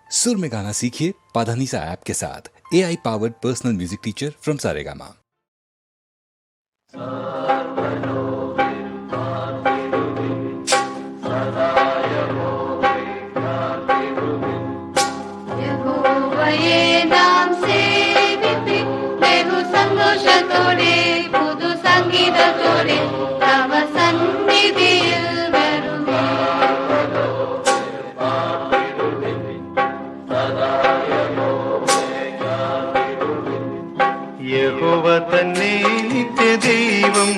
सुर में गाना सीखिए पाधानीसा ऐप के साथ। AI powered personal music teacher from Saregama. ಯೆಹೋವಯೇ ನಾಂ ಸೇವಿಪಿ ಬಹು ಸಂತೋಷത്തോടെ പുതു സംഗീതത്തോടെ തവ സന്നിധിയിൽ വരുമേ. യഹോവ തന്നെ നിത്യദൈവം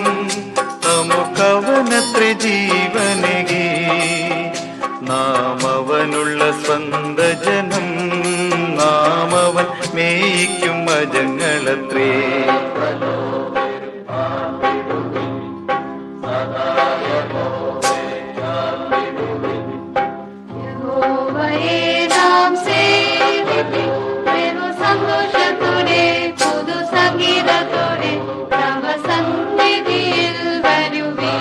നമുക്കവനത്ര ജീവനകി നാം അവനുള്ള സ്വന്ത ജനം നാം അവൻ മേയ്ക്കും അജങ്ങളത്രേ. യഹോവയേ നാം സേവിപ്പി ಬಹು സന്തോഷത്തോടെ പുതു സംഗീതത്തോടെ തവ സന്നിധിയിൽ വരുമേ.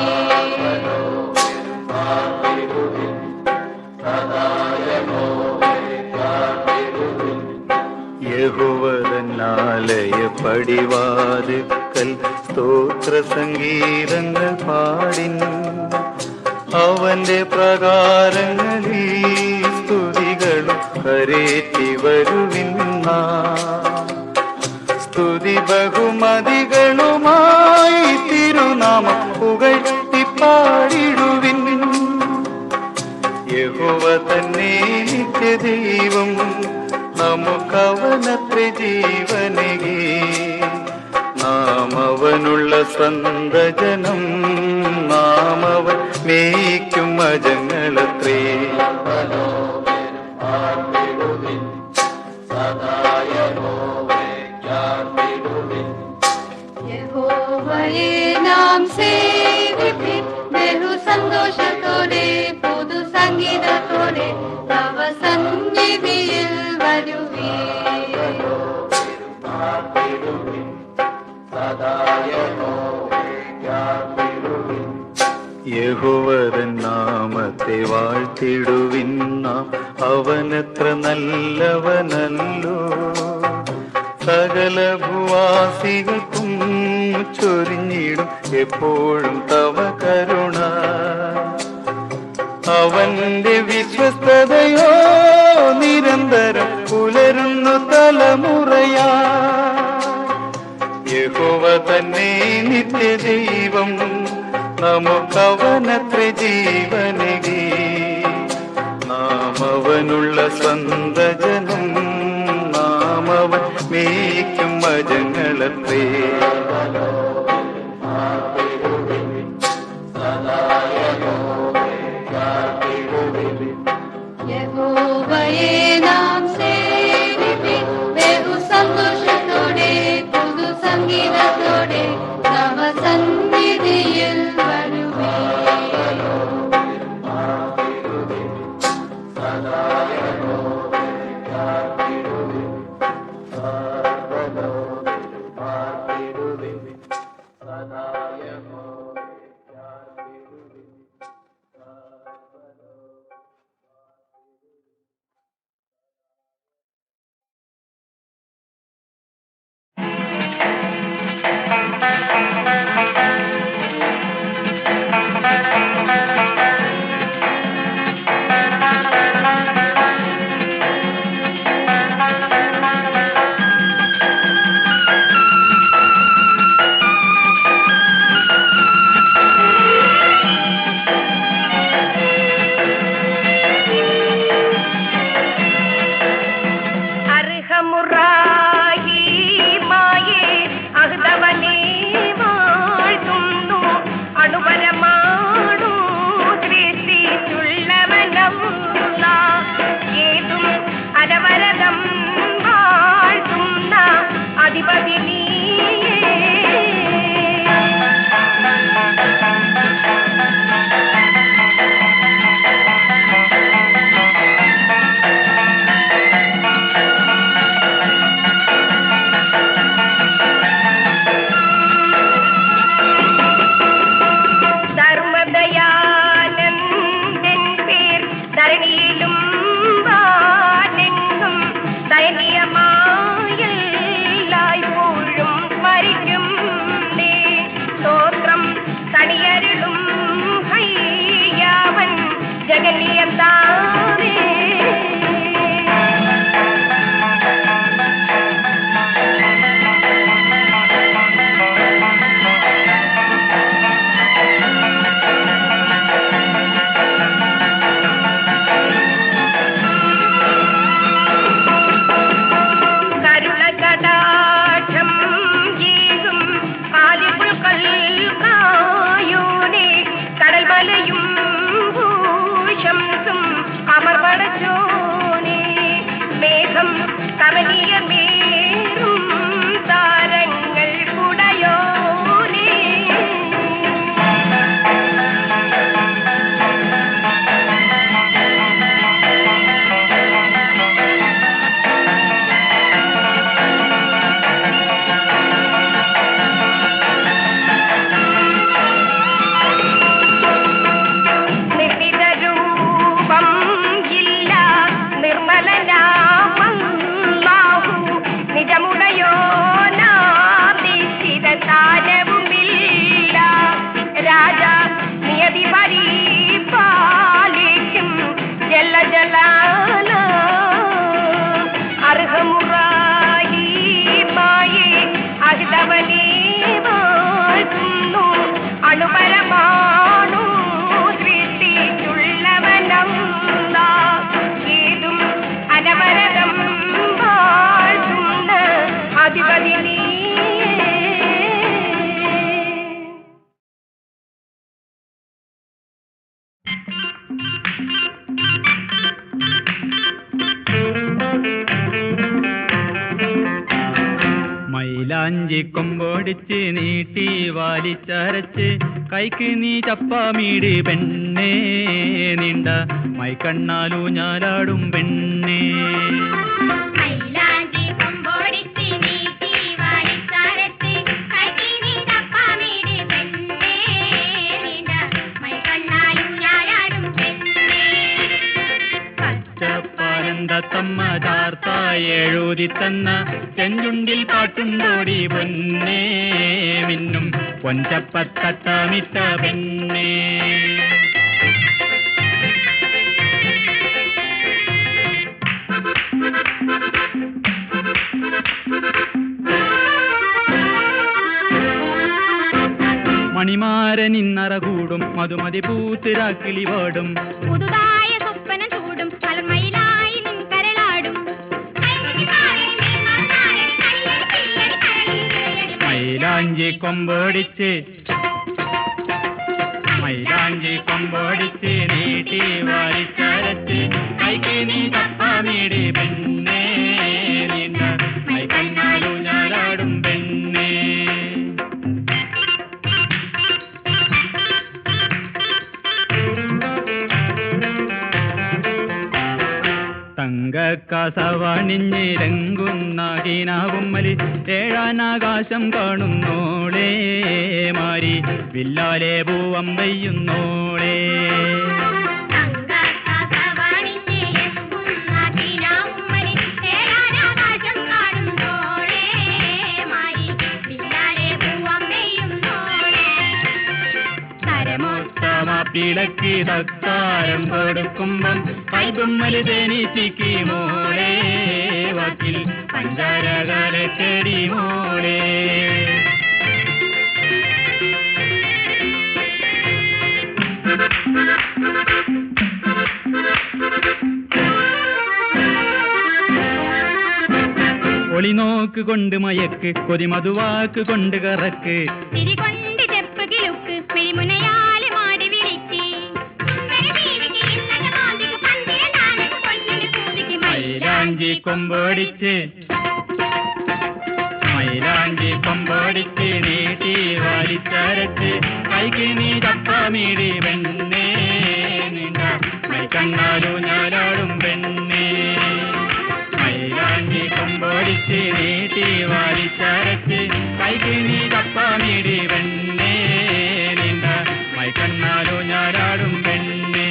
യഹോവനാലയ പടിവാതുക്കൽ സ്തോത്ര സംഗീതങ്ങൾ പാടിൻ അവന്റെ പ്രകാരങ്ങളിൽ സ്തുതികളും കരേറ്റി വരുവിന്ന സ്തുതി ബഹുമതികളുമായി തിരുനാമം പുകഴ്ത്തി പാടിടുവിൻ. യഹോവ തന്നെ നിത്യദൈവം നമുക്കവനത്ര ജീവനകി നാം അവനുള്ള സ്വന്ത ജനം നാം അവൻ മേയ്ക്കും അജങ്ങളത്രേ. യഹോവയേ നാം സേവിപ്പി ಬಹು സന്തോഷത്തോടെ പുതു സംഗീതത്തോടെ തവ സന്നിധിയിൽ വരുമേ. യഹോവതൻ നാമത്തെ വാഴ്ത്തിടുവിൻ നാം അവനത്ര നല്ലവനല്ലോ. സകല ഭൂവാസികൾക്കും ചൊരിഞ്ഞിടും എപ്പോഴും തവ കരുണ. അവന്റെ വിശ്വസ്തതയോ നിരന്തരം പുലരുന്നു തലമുറയാ. യഹോവ തന്നെ നിത്യദൈവം നമുക്കവനത്ര ജീവനകി നാം അവനുള്ള സ്വന്ത ജനം നാം അവൻ മേയ്ക്കും അജങ്ങളത്രേ. യഹോവയേ നാം സേവിപ്പി ಬಹು സന്തോഷത്തോടെ പുതു സംഗീതത്തോടെ തവ സന്നിധിയിൽ വരുമേ. കമനീയമേറും താരങ്ങൾ കുടയോനേ. അണുപരമാണു സൃഷ്ടിച്ചുള്ളവനം ഏതും അനവരതം വാഴ്ത്തുന്ന അധിപതി നീ. മൈലാഞ്ചി കൊമ്പോടിച്ച് നീട്ടി വാലിച്ചരച്ച് കൈക്ക് നീ ചപ്പാമീട് പെണ്ണേ, നീണ്ട മൈക്കണ്ണാലു ഞാലാടും പെണ്ണേ. തമ്മ ചാർത്തായി എഴുതി തന്ന ചെഞ്ചുണ്ടിൽ പാട്ടുണ്ടോടി പൊന്നേ, മിന്നും പൊഞ്ചപ്പത്തട്ടമിട്ട പെണ്ണേ. മണിമാരനിന്നറ കൂടും മധുമതി പൂത്തിരാക്കിളി വാടും പുതുതായ സ്വപ്നം ചൂടും മലമയിലായി നിൻ കരളാടും. മൈലാഞ്ചി കൊമ്പോടിച്ച് നീട്ടി വാരിച്ചരച്ച് കൈക്ക് നീ തപ്പാമീടി പെണ്ണേ, നിന്ന മൈക്കണ്ണാലു ഞാലാടും പെണ്ണേ. തങ്കക്കസവണിഞ്ഞിരങ്ങുന്ന കിനാവുമ്മലി ഏഴാനാകാശം കാണുന്നോളേ, മാരി വില്ലാലെ പൂവം പെയ്യുന്നോളേ. പിളക്കി തക്കാരം കൊടുക്കുമ്പം കൈബൊമ്മല് തേനീച്ചിക്ക് മോളേ, വാക്കിൽ പഞ്ചാരകാലക്കടി മോളേ. ഒളിനോക്ക് കൊണ്ട് മയക്ക് കൊതിമധുവാക്ക് കൊണ്ട് കറക്ക് മൈലാഞ്ചി കൊമ്പോടിച്ച് നീട്ടി വാലിച്ചരച്ച് കൈക്ക് നീ തപ്പാമീടി പെണ്ണേ, നിന്ന മൈക്കണ്ണാലു ഞാലാടും പെണ്ണേ. മൈലാഞ്ചി കൊമ്പോടിച്ച് നീട്ടി വാലിച്ചരച്ച് കൈക്ക് നീ തപ്പാമീടി പെണ്ണേ, നിന്ന മൈക്കണ്ണാലു ഞാലാടും പെണ്ണേ.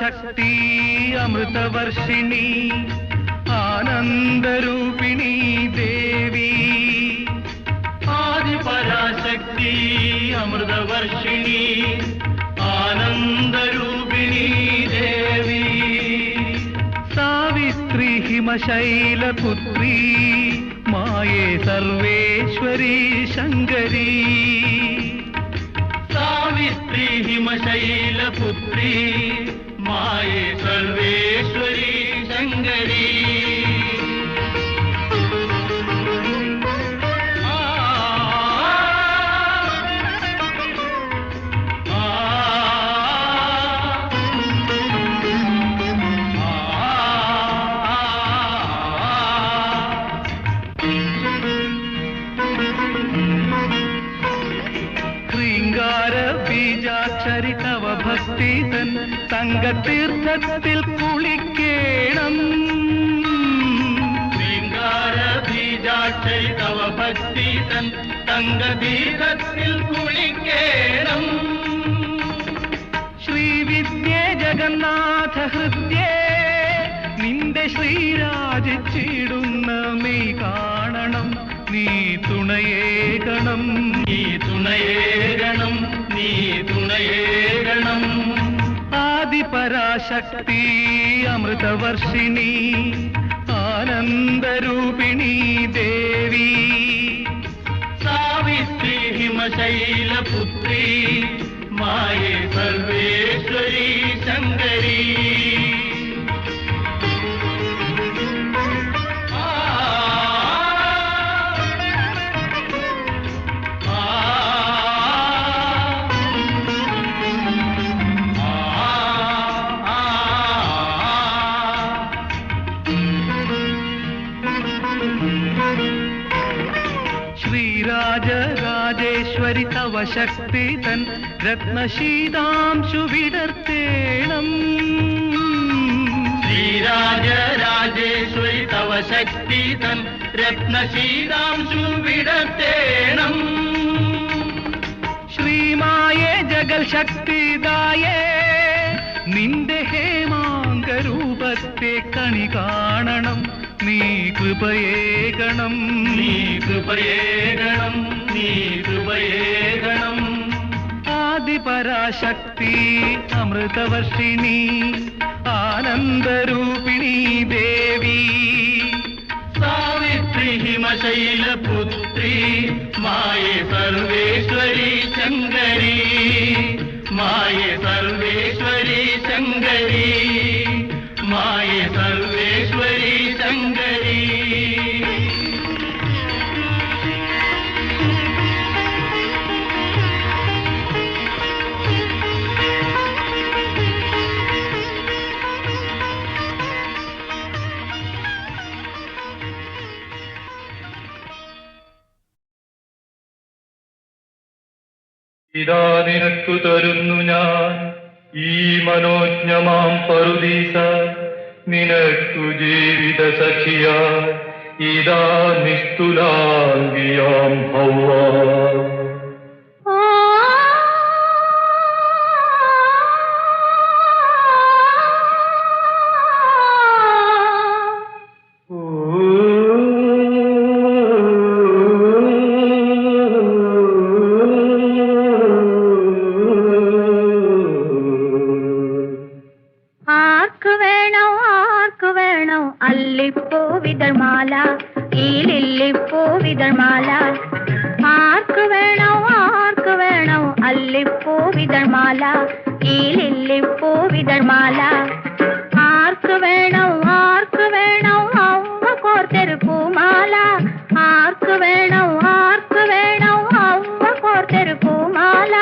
ശക്തി അമൃതവർഷിണി ആനന്ദരൂപിണി ദേവി, ആദിപരാശക്തി അമൃതവർഷിണി ആനന്ദരൂപിണി ദേവി, സാവിത്രി ഹിമശൈലപുത്രി മായേ സർവേശ്വരി ശങ്കരി, സാവിത്രി ഹിമശൈലപുത്രി മായേ സർവേശ്വരി ശങ്കരി തവ ഭക്തി തൻ തങ്കതീർത്ഥത്തിൽ കുളിക്കേണം ശൃംഗാര ബീജാക്ഷരി തവ ഭക്തി തൻ തങ്കതീർത്ഥത്തിൽ കുളിക്കേണം ശ്രീവിദ്യേ ജഗന്നാഥ ഹൃദ്യേ നിന്റെ ശ്രീരാജിച്ചിടുന്ന മെയ് കാണണം നീ തുണയേകണം നീ തുണയേകണം നീ തുണയേകണം ആദിപരാശക്തി അമൃതവർഷിണി ആനന്ദരൂപിണി ദേവി സാവിത്രി ഹിമശൈലപുത്രി മായേ സർവേശ്വരി ശങ്കരി ശ്രീരാജരാജേശ്വരി തവ ശക്തി തൻ രത്നശീതാംശു വിടർത്തേണം ശ്രീരാജരാജേശ്വരി തവ ശക്തി തൻ രത്നശീതാംശു വിടർത്തേണം ശ്രീമായേ ജഗൽ ശക്തിദായേ നിന്റെ ഹേമാംഗരൂപത്തെ കണി കാണണം നീ കൃപയേകണം നീ കൃപയേകണം നീ കൃപയേകണം ആദിപരാശക്തി അമൃതവർഷിണി ആനന്ദരൂപിണി ദേവി സാവിത്രി ഹിമശൈലപുത്രി മായേ സർവേശ്വരി ശങ്കരി മായേ സർവേശ്വരി ശങ്കരി മായേ സർവേശ്വരി ശങ്കരി ഇതാ നിനക്കു തരുന്നു ഞാൻ ഈ മനോജ്ഞമാം പറുദീസ നിനക്കു ജീവിത സഖിയ ഇതാ നിസ്തുലാംഗിയാം ഹൗവാ അല്ലിപ്പൂവിതൾമാല ഈ ലില്ലിപ്പൂവിതൾമാല ആർക്ക് വേണോ അല്ലിപ്പൂവിതൾമാല ഈ ലില്ലിപ്പൂവിതൾമാല ആർക്ക് വേണോ അവ കോർത്തൊരു പൂമാല ആർക്ക് വേണോ അവ കോർത്തൊരു പൂമാല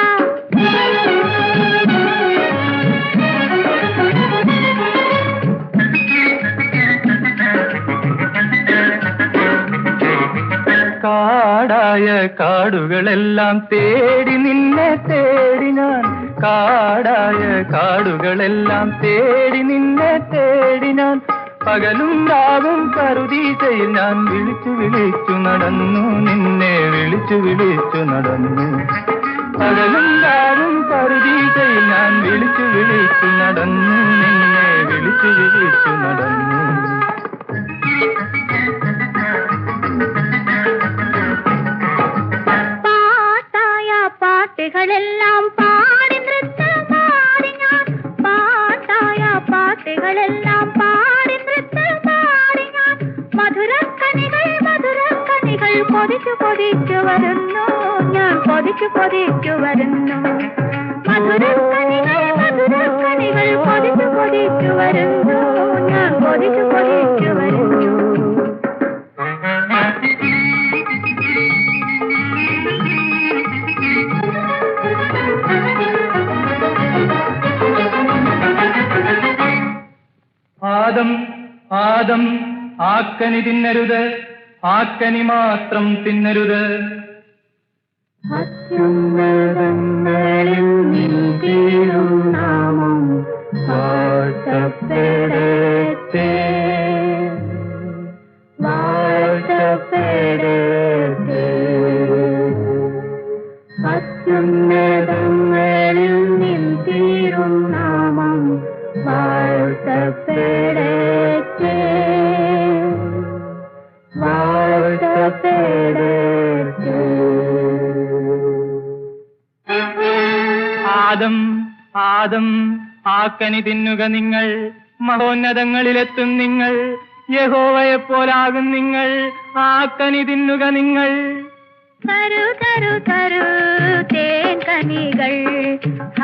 കാടായ കാടുകളെല്ലാം തേടി നിന്നെ തേടി ഞാൻ കാടായ കാടുകളെല്ലാം തേടി നിന്നെ തേടി ഞാൻ പകലും രാവും പറുദീസയിൽ ഞാൻ വിളിച്ചു നടന്നു നിന്നെ വിളിച്ചു നടന്നു പകലും രാവും പറുദീസയിൽ ഞാൻ വിളിച്ചു നടന്നു നിന്നെ വിളിച്ചു നടന്നു പാട്ടുകളെല്ലാം പാടി നൃത്തമാടി ഞാൻ പാട്ടായ പാട്ടുകളെല്ലാം പാടി നൃത്തമാടി ഞാൻ മധുരക്കണികൾ കൊതിച്ചു വരുന്നു ഞാൻ കൊതിച്ചു കൊതിച്ചു വരുന്നു. മധുരക്കണികൾ മധുരക്കണികൾ കൊതിച്ചു കൊതിച്ചു വരുന്നു. ഞാൻ കൊതിച്ചു കൊതിച്ചു വരുന്നു. ആദം ആദം ആക്കനി തിന്നരുത്, ആക്കനി മാത്രം തിന്നരുത്. അത്യുന്നതങ്ങളിൽ നിൻ തിരുനാമം വാഴ്ത്തപ്പെടട്ടെ, വാഴ്ത്തപ്പെടട്ടെ. അത്യുന്നതങ്ങളിൽ നിൻ തിരുനാമം വാഴ്ത്തപ്പെടട്ടെ, വാഴ്ത്തപ്പെടട്ടെ. ആദം ആദം ആക്കനി തിന്നുക നിങ്ങൾ, മഹോന്നതങ്ങളിലെത്തും നിങ്ങൾ, യഹോവയെപ്പോലാകും നിങ്ങൾ. ആക്കനി തിന്നുക നിങ്ങൾ. തരു തരു തരു തേൻ കനികൾ,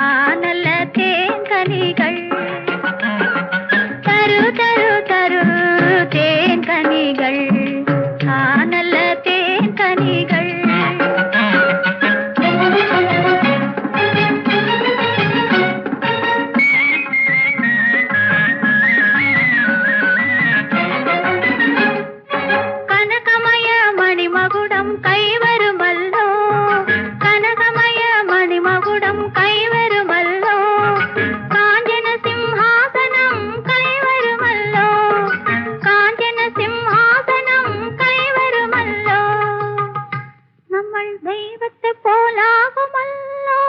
ആ നല്ല തേൻ കനികൾ. തരു തരു തരു തേൻ കനികൾ, ആ നല്ല തേൻ കനികൾ. കനകമയ മണിമകുടം കൈവരുമല്ലോ, കനകമയ മണിമകുടം കൈവരുമല്ലോ. കാഞ്ചന സിംഹാസനം കൈവരുമല്ലോ, കാഞ്ചന സിംഹാസനം കൈവരുമല്ലോ. നമ്മൾ ദൈവത്തെ പോലാകുമല്ലോ.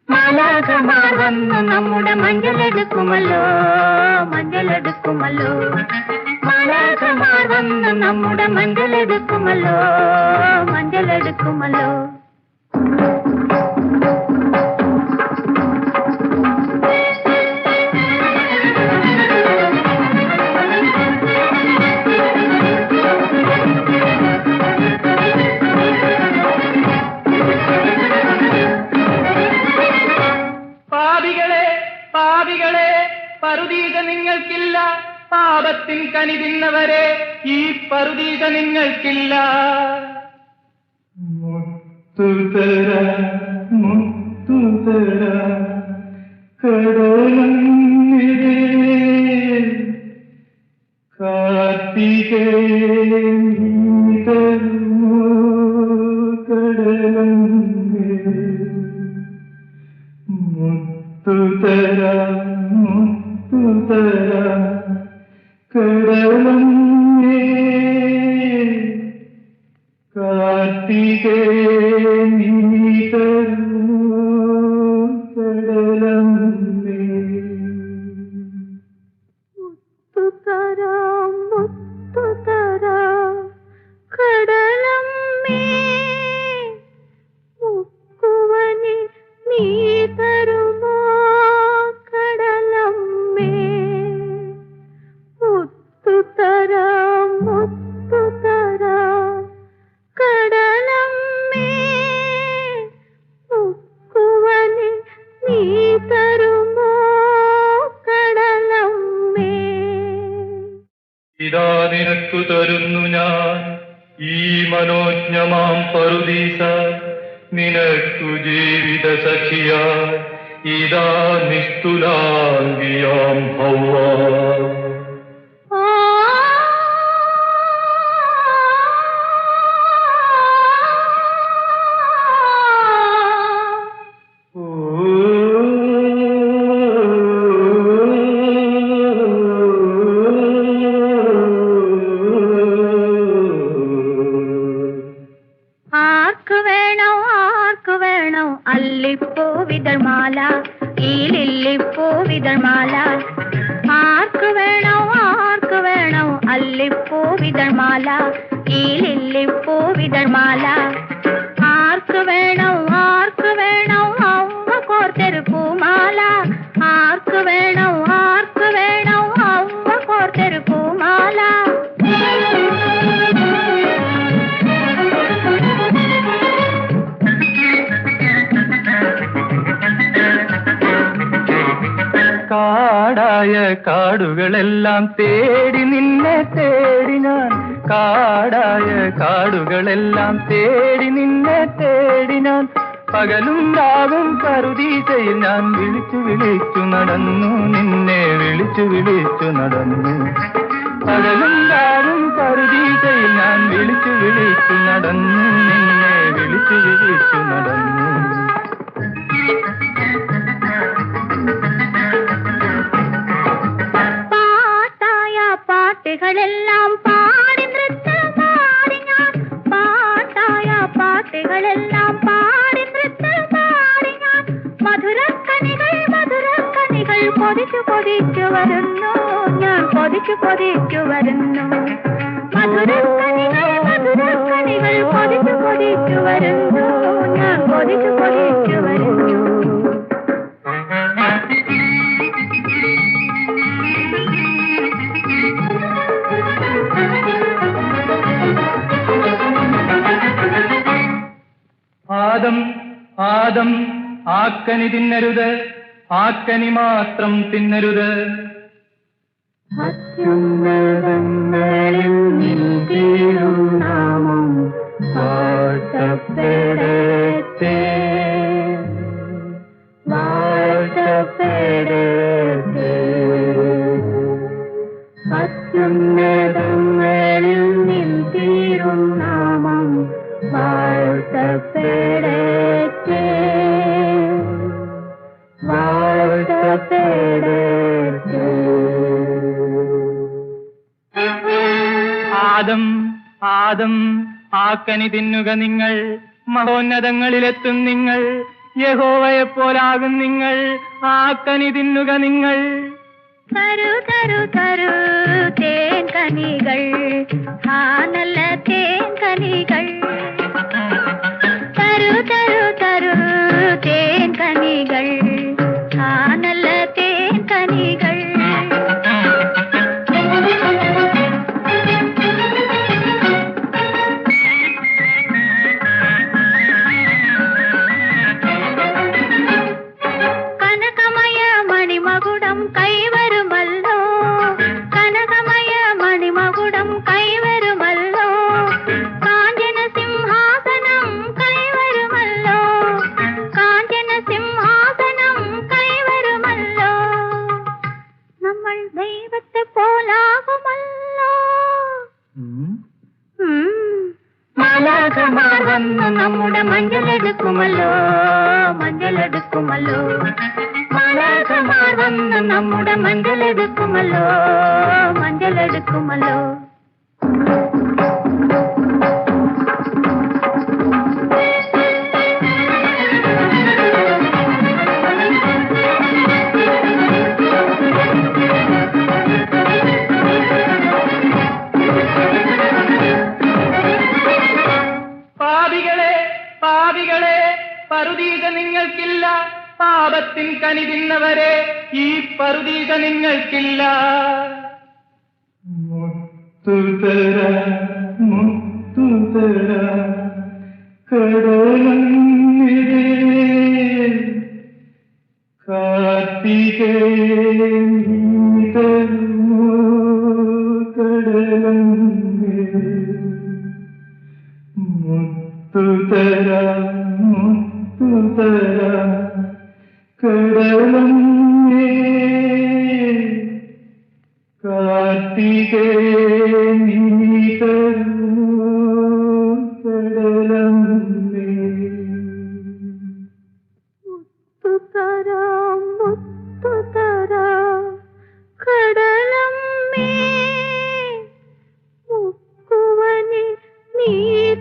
മാലാഖമാർ വന്നു നമ്മുടെ മഞ്ചലെടുക്കുമല്ലോ, മഞ്ചലെടുക്കുമല്ലോ. മാലാഖമാർ വന്നു നമ്മുടെ മഞ്ചലെടുക്കുമല്ലോ, മഞ്ചലെടുക്കുമല്ലോ. പാപികളെ പാപികളെ, പറുദീസ നിങ്ങൾക്കില്ല. പാപത്തിൻ കനി തിന്നവരെ, ഈ പറുദീസ നിങ്ങൾക്കില്ല. മുത്തുതര മുത്തുതര കടലന്നിരേ, കാർത്തികേ നീ തരുമോ കടലന്നിരേ. മുത്തുതര മുത്തുതര കടലന്നേ, കാർത്തികേ നീ തരുമോ കടലന്നേ. മുത്തുതരാം മുത്തുതരാം കടലമ്മേ, മുക്കുവനി നീ തരുമോ കടലമ്മേ. മുത്തുതരാം മുത്തുതരാം കടലമ്മേ, മുക്കുവനി നീ തരുമോ കടലമ്മേ. ഇതാ നിനക്കു തരുന്നു ഞാൻ ഈ മനോജ്ഞമാം പറുദീസ, നിനക്കു ജീവിത സഖിയാ. ഇതാ നിസ്തുലാംഗിയാം ഹൗവ. ആർക്കു വേണോ അല്ലിപ്പൂ വിതർമാല, ഈ ലില്ലിപ്പൂ വിതർമാല. ആർക്കു വേണോ അല്ലിപ്പൂ വിതർമാല, ഈ ലില്ലിപ്പൂ വിതർമാല. ആർക്കു വേണോ അവ കോർത്തൊരു പൂമാല. ആർക്കു വേണോ അവ കോർത്തൊരു പൂമാല. കാടായ കാടുകളെല്ലാം തേടി നിന്നെ തേടി ഞാൻ, കാടായ കാടുകളെല്ലാം തേടി നിന്നെ തേടി ഞാൻ, പകലും രാവും പറുദീസയിൽ ഞാൻ വിളിച്ചു വിളിച്ചു നടന്നു, നിന്നെ വിളിച്ചു വിളിച്ചു നടന്നു. പകലും രാവും പറുദീസയിൽ ഞാൻ വിളിച്ചു വിളിച്ചു നടന്നു, നിന്നെ വിളിച്ചു വിളിച്ചു നടന്നു. പാട്ടായ പാട്ടുകളെല്ലാം പാടി നൃത്തമാടി ഞാൻ, പാട്ടായ പാട്ടുകളെല്ലാം പാടി നൃത്തമാടി ഞാൻ, മധുരക്കണികൾ മധുരക്കണികൾ കൊതിച്ചു കൊതിച്ചു വരുന്നു, ഞാൻ കൊതിച്ചു കൊതിച്ചു വരുന്നു. മധുരക്കണികൾ മധുരക്കണികൾ കൊതിച്ചു കൊതിച്ചു വരുന്നു, ഞാൻ കൊതിച്ചു കൊതിച്ചു വരുന്നു. ആദം ആദം ആക്കനി തിന്നരുത്, ആക്കനി മാത്രം തിന്നരുത്. അത്യുന്നതങ്ങളിൽ നിൻതിരുനാമം വാഴ്ത്തപ്പെടട്ടെ, വാഴ്ത്തപ്പെടട്ടെ. അത്യുന്നതങ്ങളിൽ നിൻതിരുനാമം വാഴ്ത്തപ്പെടട്ടെ, വാഴ്ത്തപ്പെടട്ടെ. ആദം ആദം ആക്കനി തിന്നുക നിങ്ങൾ, മഹോന്നതങ്ങളിലെത്തും നിങ്ങൾ, യഹോവയെപ്പോലാകും നിങ്ങൾ, ആക്കനി തിന്നുക നിങ്ങൾ. തരു തരു തരു തേൻ കനികൾ, ആ നല്ല തേൻ കനികൾ. തരു തരു തരു തേൻ കനികൾ, ആ നല്ല തേൻ കനികൾ. കനകമയ മണിമകുടം കൈവരുമല്ലോ, കനകമയ മണിമകുടം കൈവരുമല്ലോ, കാഞ്ചന സിംഹാസനം കൈവരുമല്ലോ, കാഞ്ചന സിംഹാസനം കൈവരുമല്ലോ. നമ്മൾ ദൈവത്തെ പോലാകുമല്ലോ. മാലാഖമാർ വന്നു നമ്മുടെ മഞ്ചലെടുക്കുമല്ലോ, മഞ്ചലെടുക്കുമല്ലോ. മാലാഖമാർ വന്നു നമ്മുടെ മഞ്ചലെടുക്കുമല്ലോ, മഞ്ചലെടുക്കുമല്ലോ. പാപികളെ പാപികളെ, പറുദീസ നിങ്ങൾക്കില്ല, പാപത്തിൻ കനി തിന്നവരെ, ഈ പറുദീസ നിങ്ങൾക്കില്ല. മുത്തുതര മുത്തുതര കടലേ കാർത്തികേ കടലേ. മുത്തുതര മുത്തുതര കടലേ കാർത്തികേ കടലേ. മുത്തുതരാം മുത്തുതരാം കടലമ്മേ, മുക്കുവനി നീ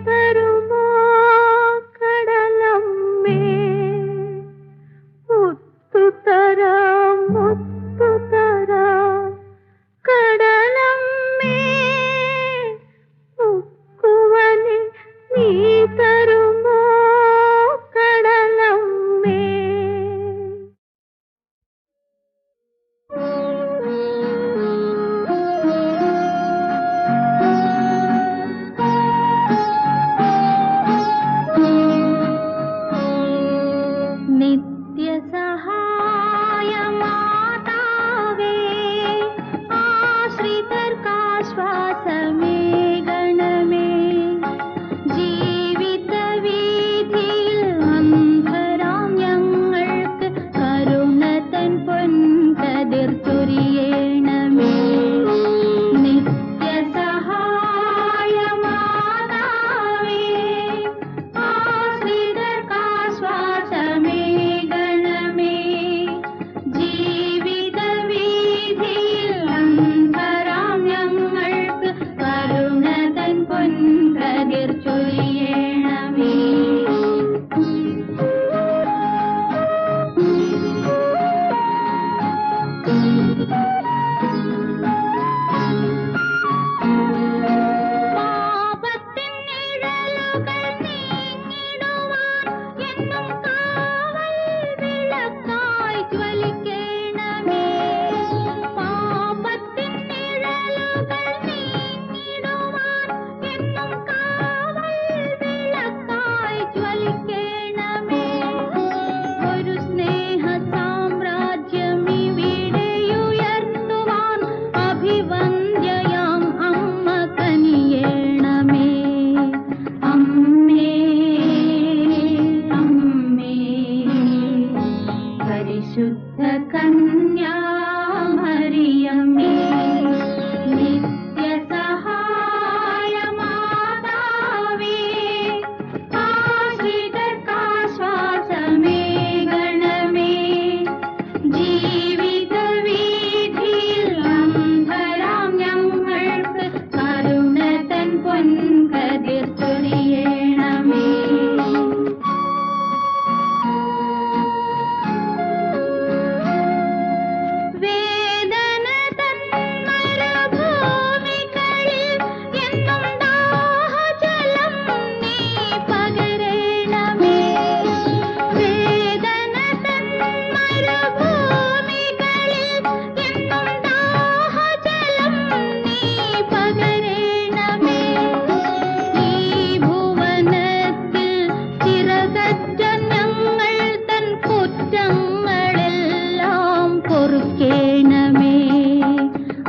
തരുമോ കടലമ്മേ. മുത്തുതരാം മുത്തുതരാം കടലമ്മേ, മുക്കുവനി നീ തരുമോ കടലമ്മേ. നിത്യസഹായമാതാവേ, ജ്വലിക്കണമേ. ഒരു സ്നേഹ സാമ്രാജ്യം ഇവിടെയുയർത്തുവാൻ അഭിവന്ദ്യയാം അമ്മ കനിയേണമേ. അമ്മേ അമ്മേ പരിശുദ്ധ കന്യാമറിയമേ, നിത്യസഹായമാതാവേ, ആശ്രിതർക്കാശ്വാസമേകണമേ. ജീവിത വീഥിയിൽ അന്ധരാം ഞങ്ങൾക്ക് കരുണ തൻ പൊൻകതിർ ചൊരിയണമേ. വേദന തൻ മരുഭൂമികളിൽ എന്നും ദാഹജലം നീ പകരണമേ. വേദന തൻ മരുഭൂമികളിൽ എന്നും ദാഹജലം നീ പകരണമേ. ഈ ഭുവനത്തിൽ ചിറകറ്റ ഞങ്ങൾ തൻ കുറ്റങ്ങളെല്ലാം പൊറുക്കേണമേ.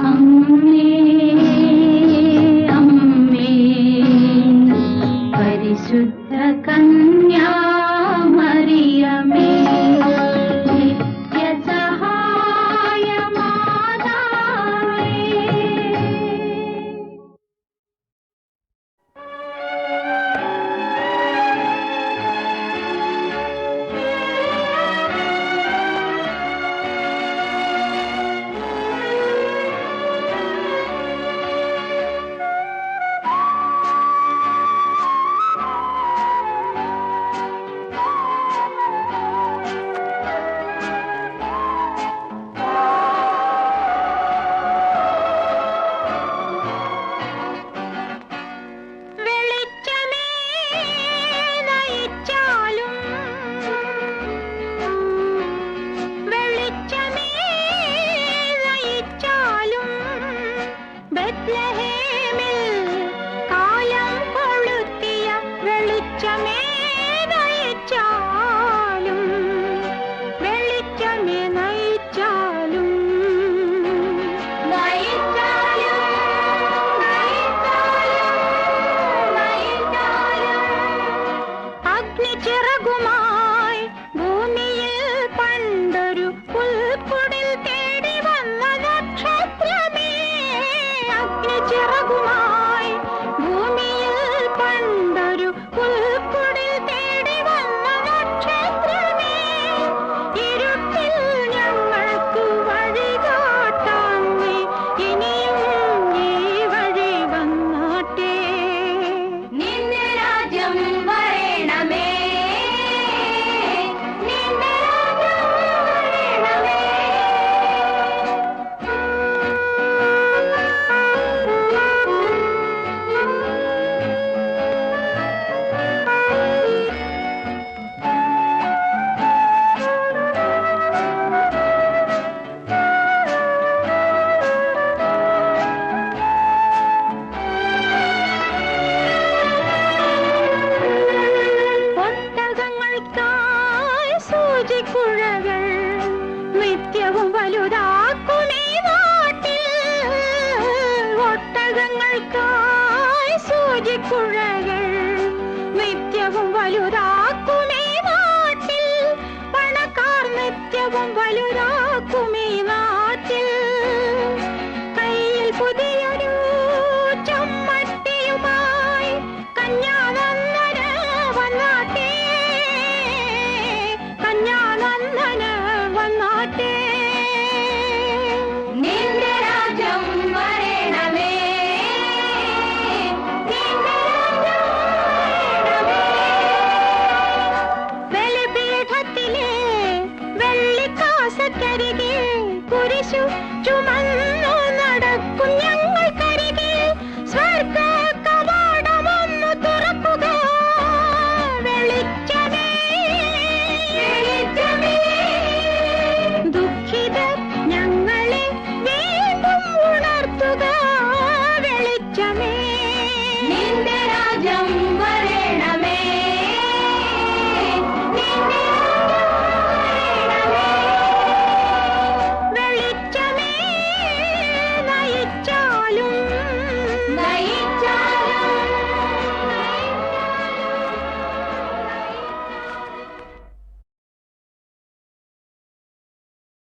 അമ്മേ അമ്മേ പരിശുദ്ധ കന്യാമറിയമേ, നിത്യസഹായമാതാവേ. വെളിച്ചമേ നയിച്ചാലും വെളിച്ചമേ നയിച്ചാലും ബത്ലഹേമിൽ കാലം കൊളുത്തിയ വെളിച്ചമേ നയിച്ചാലും വെളിച്ചമേ നയിച്ചാലും നയിച്ചാലും അഗ്നിച്ചിറകുമായി ഭൂമിയിൽ പണ്ടൊരു പുൽക്കുടിൽ തേടി വന്ന നക്ഷത്രമേ. അഗ്നിച്ചിറകുമായി ഭൂമിയിൽ പണ്ടൊരു പുൽക്കുടിൽ തേടി വന്ന നക്ഷത്രമേ. ഇരുട്ടിൽ ഞങ്ങൾക്ക് വഴി കാട്ടാൻ നീ ഇനിയും ഈ വഴി വന്നാട്ടെ. നിന്റെ രാജ്യം വരണമേ, നിന്റെ രാജ്യം വരണമേ. ഒട്ടകങ്ങൾക്കായി സൂചിക്കുഴകൾ നിത്യവും വലുതാക്കുമീ നാട്ടിൽ. ഒട്ടകങ്ങൾക്കായി സൂചിക്കുഴകൾ നിത്യവും വലുതാക്കുമീ നാട്ടിൽ. പണക്കാർ നിത്യവും വലുതാ